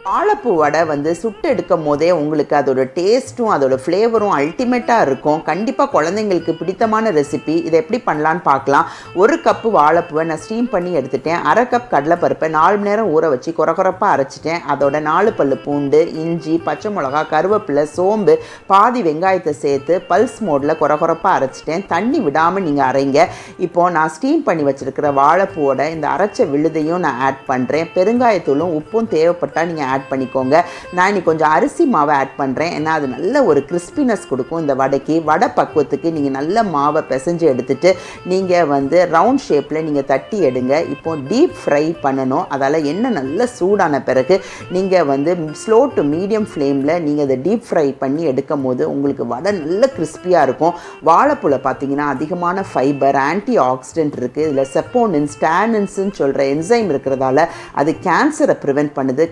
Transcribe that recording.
வாழைப்பூ வடை சுட்டு எடுக்கும் போதே உங்களுக்கு அதோட டேஸ்ட்டும் அதோட ஃப்ளேவரும் அல்டிமேட்டாக இருக்கும். கண்டிப்பாக குழந்தைங்களுக்கு பிடித்தமான ரெசிபி. இதை எப்படி பண்ணலான்னு பார்க்கலாம். 1 கப்பு வாழைப்பூவை நான் ஸ்டீம் பண்ணி எடுத்துட்டேன். 1/2 கப் கடலைப்பருப்பை 4 மணி நேரம் ஊற வச்சு கொரகொரப்பாக அரைச்சிட்டேன். அதோட 4 பல்லு பூண்டு, இஞ்சி, பச்சை மிளகா, கருவேப்பிலை, சோம்பு, பாதி வெங்காயத்தை சேர்த்து பல்ஸ் மோடில் கொரகொரப்பாக அரைச்சிட்டேன். தண்ணி விடாமல் நீங்கள் அரைங்க. இப்போது நான் ஸ்டீம் பண்ணி வச்சுருக்கிற வாழைப்பூவோட இந்த அரைச்ச விழுதையும் நான் ஆட் பண்ணுறேன். பெருங்காயத்தூளும் உப்பும் தேவைப்பட்டால் நீங்கள் ஆட் பண்ணிக்கோங்க. நான் இன்னைக்கு கொஞ்சம் அரிசி மாவை ஆட் பண்ணுறேன். ஏன்னா அது நல்ல ஒரு கிறிஸ்பினஸ் கொடுக்கும் இந்த வடைக்கு. வடை பக்குவத்துக்கு நீங்கள் நல்ல மாவை பிசைஞ்சு எடுத்துட்டு நீங்கள் ரவுண்ட் ஷேப்பில் நீங்கள் தட்டி எடுங்க. இப்போ டீப் ஃப்ரை பண்ணணும். அதால் எண்ணெய் நல்ல சூடான பிறகு நீங்கள் ஸ்லோ டு மீடியம் ஃப்ளேமில் நீங்கள் அதை டீப் ஃப்ரை பண்ணி எடுக்கும் போது உங்களுக்கு வடை நல்ல கிறிஸ்பியாக இருக்கும். வாழைப்பூல பார்த்தீங்கன்னா அதிகமான ஃபைபர், ஆன்டி ஆக்சிடென்ட் இருக்குது. இதில் செப்போனின்ஸ், டேனின்ஸ்ன்னு சொல்கிற என்சைம் இருக்கிறதால அது கேன்சரை ப்ரிவென்ட் பண்ணுது.